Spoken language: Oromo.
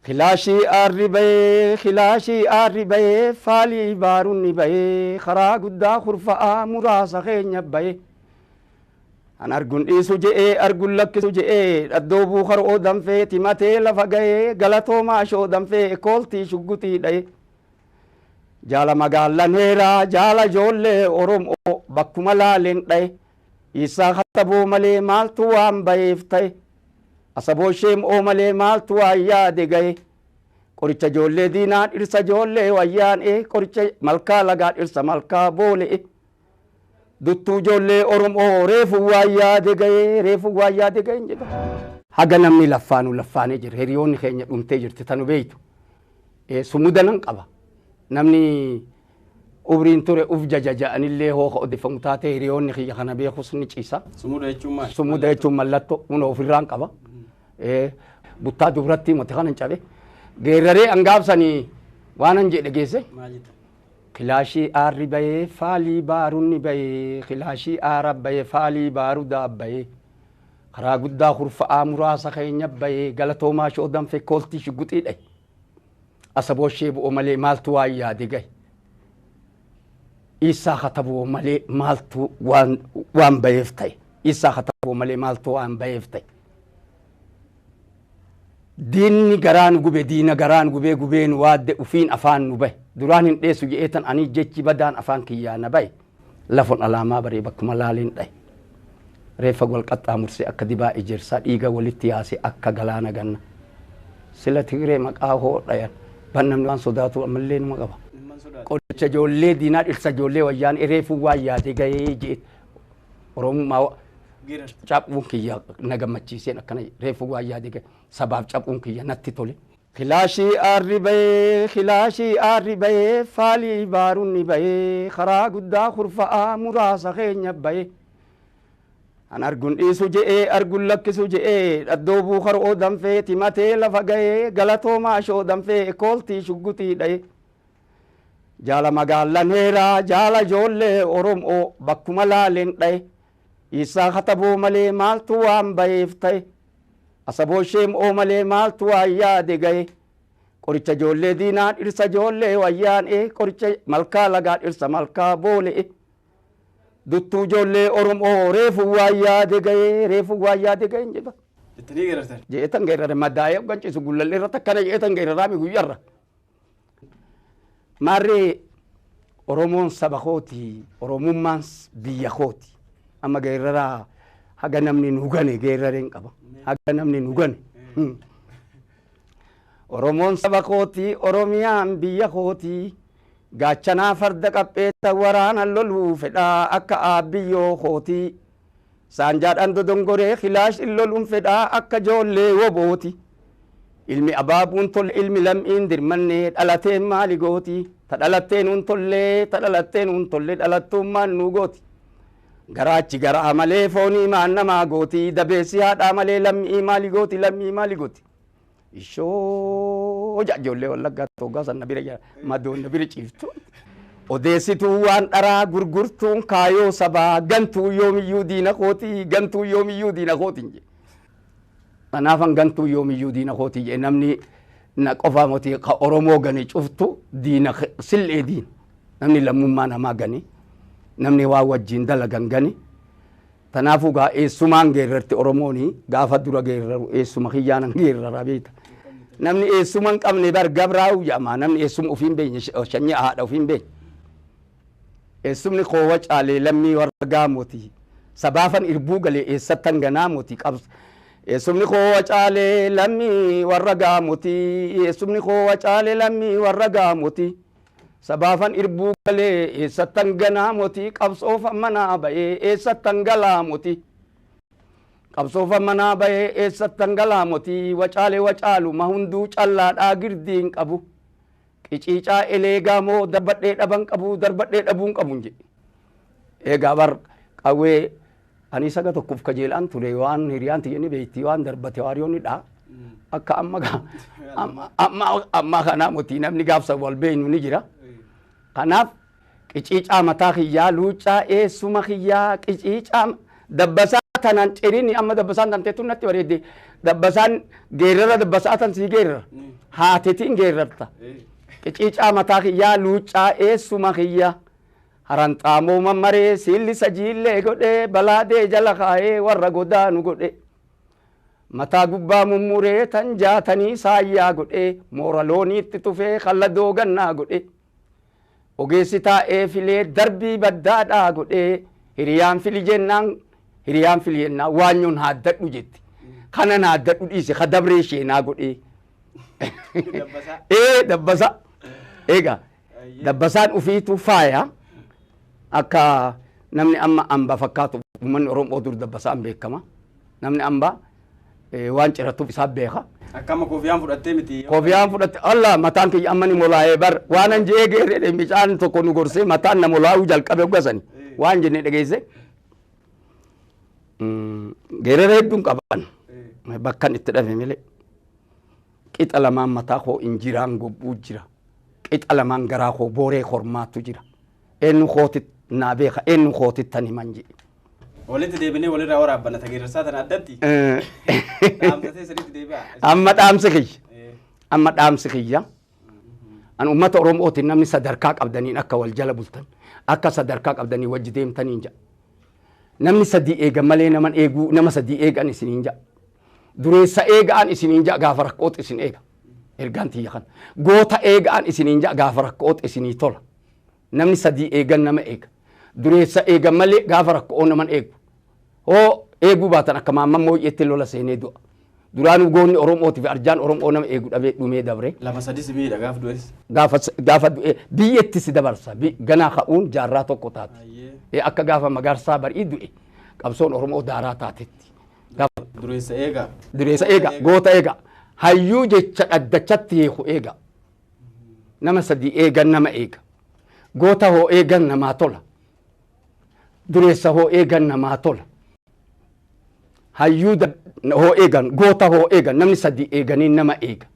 خلاشي الربي خلاشي الربي فالي باروني بي خرا قدا خرفاء مراسا خين يبي أنا أرجون إيسو جئ أرجون لك إيسو جئ الدوبو خرو دم في تيماتي لفجأة غلطو ما شو دم في كولتي شقتي داي جالا مقالا نيرا جالا جولة أورم أو بكملا لين داي إيسا خطبو ملي مالتو أم بايفتاي أصابو شيم أو ملي مالتو أيا دقاي قريتش جولة دينات إرسا جولة ويان إيه قريتش ملكا لقات إرسا ملكا بولي إيه duttuu ijoollee Oromoo reefu waayyaade ga'ee jedha. Haga namni laffaanee jira. Hiriyoonni keenya dhumtee jirti tanu beeytu. Sumuda nan qaba. Namni ubriin ture uf jajaja'anillee hooqa odeeffamu taate hiriyoonni kiyya kana beekus ni ciisa. Sumuda jechuun maal? Sumuda jechuun mallattoo hunda ofirraan qaba. Buttaa dubartii mati kanan cabe. Geerraree angaabsanii waan an jedhe geesse. خلاشي الربي فالي باروني بي خلاشي الربي فالي بارو دابي خرا قدا خرفاء مراسا خين يبي غلطو ما شو دم في كولتي شقوتي داي أصابو شيب أمالي مالتو آيا دي غاي إيسا خطبو أمالي مالتو وان بيفتاي إيسا خطبو أمالي مالتو وان بيفتاي ديني غران غوبي دينا غران غوبين واد وفين أفان نبي duraan hin dheessu je'eetan ani jechi badaan afaan kiyyaa na baye lafoon alaamaa baree bakkuma laaliin dhaye reeffa wal qaxxaamursee akka dibaa ejersaa dhiiga walitti yaase akka galaana ganna sila Tigree maqaa hoo dhayan bannamni waan sodaatu ammallee numa qaba qoricha ijoollee diinaa dhirsa ijoollee wayyaan reefuu waan yaade gahee je'e Oromummaa caphuun kiyya na gammachiiseen akkana reefuu waan yaade gahe sabaaf caphuun kiyya natti tole. خلاشي الربي فالي باروني بي خرا قدا خرفاء مراسا خين يبي أنا أرجون إيسو جئ أرجون لك إيسو جئ الدوبو خرو دم في تيماتي لفجأة غلطو ما شو دم في كولتي شقتي داي جالا مقالا نيرا جالا جولة أورم أو بكملا لين داي إيسا خطبو ملي مالتو أم بايفتاي أصابو شيم أو ملي مالتو أيا دقاي قريتش جولة دينات إرسا جولة ويان إيه قريتش ملكا لقات إرسا ملكا بولي إيه دتو جولة Oromoo reefu waayyaade ga'e jedha. Jettanii geerartan? Jeetan geerare madaa'ee ganchisu gullallee irratti akkana jeetan geeraraa mi guyyarra. Maarree Oromoon saba kooti Oromummaan biyya kooti amma geeraraa haga namni nu gane geerareen qaba. Haga namni nu gane. Oromoon saba kooti Oromiyaan biyya kooti gaachanaa farda qapheetta waraana loluu fedhaa akka aabiyyoo kooti saanjaadhaan dodongoree khilaash loluun fedhaa akka joollee wobooti ilmi abaabuun tolle ilmi lam'iin dirmannee dhalateen maali gooti ta dhalatteen un tolle dhalattummaan nu gooti garaachi garaa malee foonii maan namaa gooti dabeessi haadhaa malee lammii maali gooti ishoo ijoollee wallaggaa toggaa san nabira madoon nabira ciiftu odeessituu waan dharaa gurgurtuun kaayoo sabaa gantuu yoomiyyuu diina kooti jedhe kanaafan gantuu yoomiyyuu diina kooti jedhe namni na qofaa moti ka Oromoo gani cuftu diina sil'ee diin namni lammummaa namaa gani namni waa wajjin dalagan gani tanaafuu gaa eessumaan geerrarti Oromooni gaafa dura geerraru eessuma kiyyaanan geerrara beeta namni eessuman qabne bar gabraa'u jedhama namni eessuma ofiin beenye shanyii haadha ofiin beenye eessumni koowa caalee lammii warra gaamoti sabaafan irbuu galee eessattan ganaamoti qabs eessumni koowa caalee lammii warra gaamoti eessumni koowa caalee lammii warra gaamoti sabaafan irbuu galee eessattan ganaamoti qabsoofa manaa ba'ee eessattan galaamoti qabsoofa manaa ba'ee eessattan galaamoti wacaalu ma hunduu callaadhaa girdiin qabu qiciicaa eleegaamoo darbadhee dhabuun qabu jedhe eegaa bar qawwee ani saga tokkoof kajeelaan ture waan hiriyaan tiyyanii beekti waan darbate waariyoonni dhaa akka amma kanaa motii namni gaafsa wal beeynu ni jira kanaaf qiciicaa mataa kiyyaa luucaa eessuma kiyyaa qiciicaa dabbasaa tanan cirini amma dabbasan tante tunnatti bareedde dabbasaan geerara dabbasaa tan sii geerara haatetiin geerarta qiciicaa mataa kiyyaa luuccaa eessuma kiyya haranxaamoo mammaree siilli sajiillee godhee balaadee jala kaa'ee warra godaanu godhe mataa gubbaa mummuree tan jaatanii saayyaa godhee moora looniitti tufee kalladoo gannaa godhe ogeessi taa'ee filee darbii baddaadhaa godhee hiriyaan fili jennaan hiriyaan fili jennaan waanyoon haaddadhu jetti kanan haaddadhu dhiise ka dabree isheenaa godhee dabbasa eega dabbasaan ufiitu faaya akka namni amma amba fakkaatu uummanni Oromoo dur dabbasaan beekama namni amba waan ciratuuf isaa beeka akkama koofiyaan fudhattee miti koofiyaan fudhatte Allah mataan kiyya ammani molaa'ee bar waanan jee geerre bishaan tokko nu gorsee mataan na molaa'uu jalqabe ugasani waan jenne dhageesse geerre hedduun qaban bakkan itti dhafe malee qixa lamaan mataa koo injiraan gobbuu jira qixa lamaan garaa koo booree kormaatu jira eenyu kootit naa beeka eenyu kootit tani manje walitti deebinee walirraa waraabbanna tageersaa tana addatti dhaamsatee sirriitti deebi'a amma dhaamsi kiyya an ummata Oromootiin namni sadarkaa qabdaniin akka wal jala bultan akka sadarkaa qabdanii wajji deemtaniin jedha namni sadii eegan malee nama sadii eegan isiniin jedha dureessa eegaan isiniin jedha gaafa rakkootti isin eega ergaan tiyya kan goota eegaan isiniin jedha gaafa rakkootti isinii tola namni sadii eegan nama eega dureessa eegan malee gaafa rakkoo naman eegu hoo eeguu baatan akka maamman mooyyeetti lola seenee du'a duraanuu goonni Oromootiif arjaan Oromoo nama eegu dhabee dhumee dabre lama sadii si miidha gaafa du'es gaafa du'e biyyetti si dabarsa ganaa ka'uun jaarraa tokko taate akka gaafa magarsaa barii du'e qabsoon Oromoo daaraa taatetti dureessa eega goota eega hayyuu jecha dhaddachatti hiiku eega nama sadii eegan nama eega goota hoo eegan namaa tola dureessa hoo eegan namaa tola hayyuu hoo eegan goota hoo eegan namni sadii eeganiin nama eega